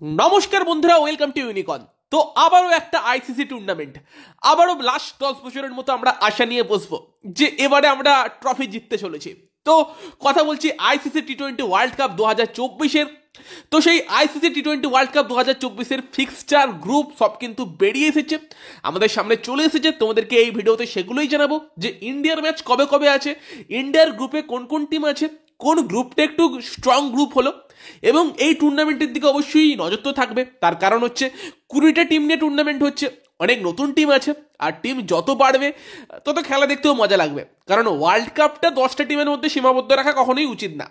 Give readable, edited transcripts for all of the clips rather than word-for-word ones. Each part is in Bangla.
নমস্কার বন্ধুরা, ওয়েলকাম টু ইউনিকর্ন। তো আবারও একটা আইসিসি টুর্নামেন্ট, আবারও লাস্ট 10 বছরের মতো আমরা আশা নিয়ে বসবো যে এবারে আমরা ট্রফি জিততে চলেছি। তো কথা বলছি আইসিসি টি-20 ওয়ার্ল্ড কাপ 2024-এর। তো সেই আইসিসি টি-20 ওয়ার্ল্ড কাপ 2024-এর ফিক্সচার গ্রুপ সব কিন্তু বেরিয়ে এসেছে, আমাদের সামনে চলে এসেছে। তোমাদেরকে এই ভিডিওতে সেগুলোই জানাবো যে ইন্ডিয়ার ম্যাচ কবে কবে আছে, ইন্ডিয়ার গ্রুপে কোন কোন টিম আছে, কোন গ্রুপটা একটু স্ট্রং গ্রুপ হলো, এবং এই টুর্নামেন্টের দিকে অবশ্যই নজর তো থাকবে। তার কারণ হচ্ছে 20টা টিম নিয়ে টুর্নামেন্ট হচ্ছে, অনেক নতুন টিম আছে, আর টিম যত বাড়বে তত খেলা দেখতেও মজা লাগবে। কারণ ওয়ার্ল্ড কাপটা 10টা টিমের মধ্যে সীমাবদ্ধ রাখা কখনোই উচিত না।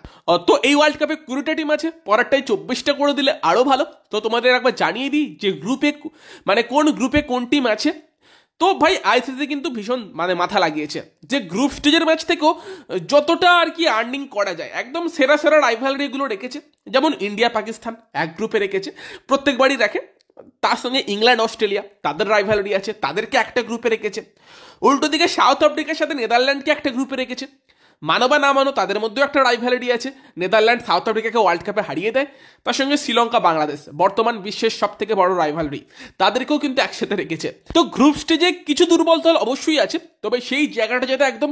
তো এই ওয়ার্ল্ড কাপে 20টা টিম আছে, পরেরটাই 24টা করে দিলে আরও ভালো। তো তোমাদের একবার জানিয়ে দিই যে গ্রুপে মানে কোন গ্রুপে কোন টিম আছে। তো ভাই আইসিসি কিন্তু ভীষণ মাথা লাগিয়েছে যে গ্রুপ স্টেজের ম্যাচ থেকেও যতটা আর কি আর্নিং করা যায় একদম সেরা সেরা রাইভালরিগুলো রেখেছে। যেমন ইন্ডিয়া পাকিস্তান এক গ্রুপে রেখেছে, প্রত্যেকবারই রাখে। তার সঙ্গে ইংল্যান্ড অস্ট্রেলিয়া তাদের রাইভালরি আছে, তাদেরকে একটা গ্রুপে রেখেছে। উল্টো দিকে সাউথ আফ্রিকার সাথে নেদারল্যান্ডকে একটা গ্রুপে রেখেছে। মানো বা না মানো তাদের মধ্যেও একটা রাইভালরি আছে। নেদারল্যান্ড সাউথ আফ্রিকাকে ওয়ার্ল্ড কাপে হারিয়ে দেয়, তার সঙ্গে শ্রীলঙ্কা বাংলাদেশ বর্তমান বিশ্বের সব থেকে বড় রাইভালরি, তাদেরকেও কিন্তু একসাথে রেখেছে। তো গ্রুপ স্টেজে কিছু দুর্বল দল অবশ্যই আছে, তবে সেই জায়গাটা যাতে একদম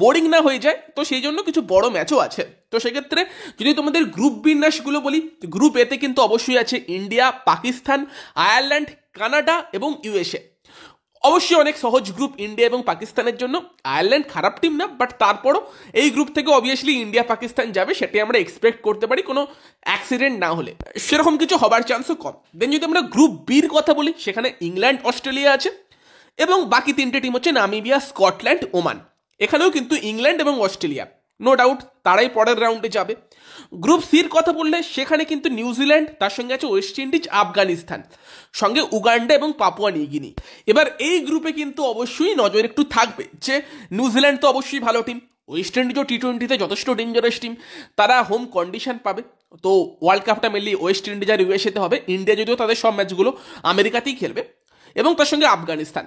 বোরিং না হয়ে যায়, তো সেই জন্য কিছু বড় ম্যাচও আছে। তো সেক্ষেত্রে যদি তোমাদের গ্রুপ বিন্যাসগুলো বলি, গ্রুপ এতে কিন্তু অবশ্যই আছে ইন্ডিয়া, পাকিস্তান, আয়ারল্যান্ড, কানাডা এবং ইউএসএ। অবশ্যই অনেক সহজ গ্রুপ ইন্ডিয়া এবং পাকিস্তানের জন্য। আয়ারল্যান্ড খারাপ টিম না, বাট তারপরও এই গ্রুপ থেকে অবভিয়াসলি ইন্ডিয়া পাকিস্তান যাবে, সেটাই আমরা এক্সপেক্ট করতে পারি কোনো অ্যাক্সিডেন্ট না হলে। সেরকম কিছু হবার চান্সও কম। দেন যদি আমরা গ্রুপ বির কথা বলি, সেখানে ইংল্যান্ড অস্ট্রেলিয়া আছে, এবং বাকি 3টে টিম হচ্ছে নামিবিয়া, স্কটল্যান্ড, ওমান। এখানেও কিন্তু ইংল্যান্ড এবং অস্ট্রেলিয়া নো ডাউট তারাই পরের রাউন্ডে যাবে। গ্রুপ সির কথা বললে সেখানে কিন্তু নিউজিল্যান্ড, তার সঙ্গে আছে ওয়েস্ট ইন্ডিজ, আফগানিস্তান, সঙ্গে উগান্ডা এবং পাপুয়া নিউগিনি। এবার এই গ্রুপে কিন্তু অবশ্যই নজর একটু থাকবে যে নিউজিল্যান্ড তো অবশ্যই ভালো টিম, ওয়েস্ট ইন্ডিজও টি-20তে যথেষ্ট ডেঞ্জারাস টিম, তারা হোম কন্ডিশন পাবে। তো ওয়ার্ল্ড কাপটা মেনলি ওয়েস্ট ইন্ডিজ আর ইউএসএতে হবে। ইন্ডিয়া যদিও তাদের সব ম্যাচগুলো আমেরিকাতেই খেলবে, এবং তার সঙ্গে আফগানিস্তান,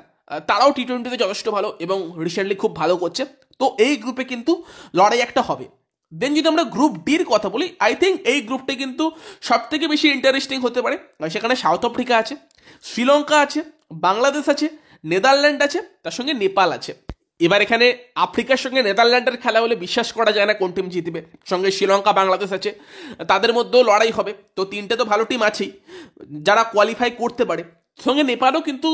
তারাও টি-20তে যথেষ্ট ভালো এবং রিসেন্টলি খুব ভালো করছে। তো এই গ্রুপে কিন্তু লড়াই একটা হবে। দেন যদি আমরা গ্রুপ ডির কথা বলি, আই থিঙ্ক এই গ্রুপটা কিন্তু সব থেকে বেশি ইন্টারেস্টিং হতে পারে। সেখানে সাউথ আফ্রিকা আছে, শ্রীলঙ্কা আছে, বাংলাদেশ আছে, নেদারল্যান্ড আছে, তার সঙ্গে নেপাল আছে। এবার এখানে আফ্রিকার সঙ্গে নেদারল্যান্ডের খেলা হলে বিশ্বাস করা যায় না কোন টিম জিতবে। সঙ্গে শ্রীলঙ্কা, বাংলাদেশ আছে, তাদের মধ্যেও লড়াই হবে। তো 3টে তো ভালো টিম আছেই যারা কোয়ালিফাই করতে পারে। সঙ্গে নেপালও কিন্তু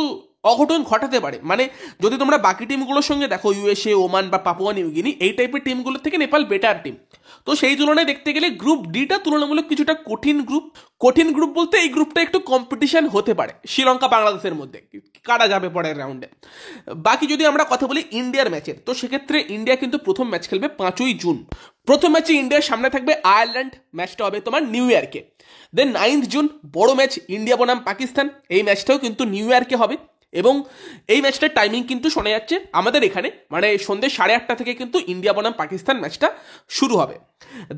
অঘটন ঘটাতে পারে। মানে যদি তোমরা বাকি টিমগুলোর সঙ্গে দেখো, ইউএসএ, ওমান বা পাপুয়া নিউগিনি, এই টাইপের টিমগুলোর থেকে নেপাল বেটার টিম। তো সেই তুলনায় দেখতে গেলে গ্রুপ ডিটা তুলনামূলক কিছুটা কঠিন গ্রুপ। কঠিন গ্রুপ বলতে এই গ্রুপটা একটু কম্পিটিশন হতে পারে শ্রীলঙ্কা বাংলাদেশের মধ্যে, কারা যাবে পরের রাউন্ডে। বাকি যদি আমরা কথা বলি ইন্ডিয়ার ম্যাচের, তো সেক্ষেত্রে ইন্ডিয়া কিন্তু প্রথম ম্যাচ খেলবে 5ই জুন। প্রথম ম্যাচে ইন্ডিয়ার সামনে থাকবে আয়ারল্যান্ড, ম্যাচটা হবে তোমার নিউ ইয়র্কে। দেন 9 জুন বড় ম্যাচ ইন্ডিয়া বনাম পাকিস্তান, এই ম্যাচটাও কিন্তু নিউ ইয়র্কে হবে, এবং এই ম্যাচটার টাইমিং কিন্তু শোনা যাচ্ছে আমাদের এখানে মানে সন্ধ্যে 8:30 থেকে কিন্তু ইন্ডিয়া বনাম পাকিস্তান ম্যাচটা শুরু হবে।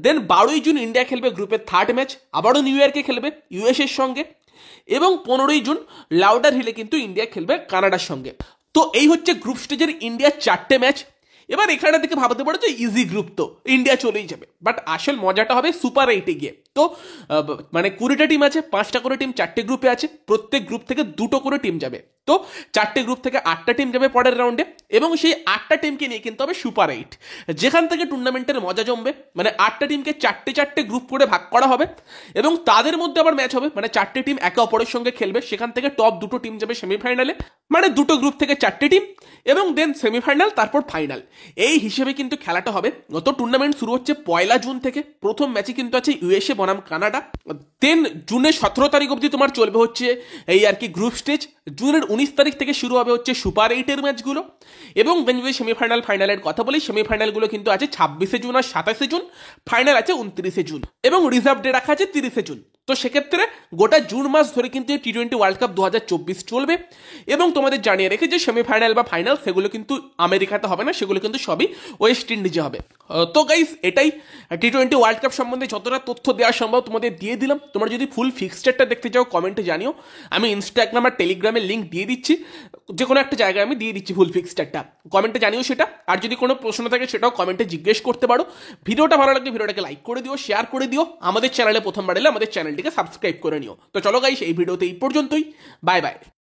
দেন 12ই জুন ইন্ডিয়া খেলবে গ্রুপের 3rd ম্যাচ, আবারও নিউ ইয়র্কে খেলবে ইউএসএর সঙ্গে, এবং 15ই জুন লাউডার হিলে কিন্তু ইন্ডিয়া খেলবে কানাডার সঙ্গে। তো এই হচ্ছে গ্রুপ স্টেজের ইন্ডিয়ার 4টে ম্যাচ। এবার এখানে থেকে ভাবতে পারো যে ইজি গ্রুপ, তো ইন্ডিয়া চলেই যাবে, বাট আসল মজাটা হবে সুপার 8-এ গিয়ে। তো মানে 20টা টিম আছে, 5টা করে টিম 4টে গ্রুপে আছে, প্রত্যেক গ্রুপ থেকে 2টো করে টিম যাবে। তো 4টে গ্রুপ থেকে 8টা টিম যাবে পরের রাউন্ডে, এবং সেই 8টা টিমকে নিয়ে কিন্তু হবে সুপার 8, যেখান থেকে টুর্নামেন্টের মজা জমবে। মানে 8টা টিমকে 4টে গ্রুপ করে ভাগ করা হবে, এবং তাদের মধ্যে আবার ম্যাচ হবে, মানে 4টে টিম একে অপরের সঙ্গে খেলবে। সেখান থেকে টপ 2টো টিম যাবে সেমিফাইনালে, মানে 2টো গ্রুপ থেকে 4টে টিম, এবং দেন সেমিফাইনাল, তারপর ফাইনাল। এই হিসেবে কিন্তু খেলাটা হবে। গত টুর্নামেন্ট শুরু হচ্ছে 1 জুন থেকে। প্রথম ম্যাচে কিন্তু আছে ইউএসএ বনাম কানাডা। দেন জুনের 17 তারিখ অবধি তোমার চলবে হচ্ছে এই আর কি গ্রুপ স্টেজ। জুনের 19 তারিখ থেকে শুরু হবে হচ্ছে সুপার 8-এর ম্যাচগুলো, এবং দেন যদি সেমিফাইনাল ফাইনালের কথা বলি, সেমিফাইনালগুলো কিন্তু আছে 26শে জুন আর 27শে জুন, ফাইনাল আছে 29শে জুন, এবং রিজার্ভ ডে রাখা আছে 30শে জুন। তো সেক্ষেত্রে গোটা জুন মাস ধরে কিন্তু টি-20 ওয়ার্ল্ড কাপ 2024 চলবে। এবং তোমাদের জানিয়ে রেখে যে সেমিফাইনাল বা ফাইনাল সেগুলো কিন্তু আমেরিকাতে হবে না, সেগুলো কিন্তু সবই ওয়েস্ট ইন্ডিজে হবে। তো গাইস এটাই T20 ওয়ার্ল্ড কাপ সম্বন্ধে যতটা তথ্য দেওয়া সম্ভব তোমাদের দিয়ে দিলাম। তোমরা যদি ফুল ফিক্সচারটা দেখতে চাও কমেন্টে জানিও, আমি ইনস্টাগ্রাম আর টেলিগ্রামের লিঙ্ক দিয়ে দিচ্ছি, যে কোনো একটা জায়গায় আমি দিয়ে দিচ্ছি ফুল ফিক্সচারটা, কমেন্টে জানিও সেটা। আর যদি কোনো প্রশ্ন থাকে সেটাও কমেন্টে জিজ্ঞেস করতে পারো। ভিডিওটা ভালো লাগলে ভিডিওটাকে লাইক করে দিও, শেয়ার করে দিও, আমাদের চ্যানেলে প্রথমবার এলে আমাদের চ্যানেলটিকে সাবস্ক্রাইব করে নিও। তো চলো গাইস এই ভিডিওতে এই পর্যন্তই, বাই বাই।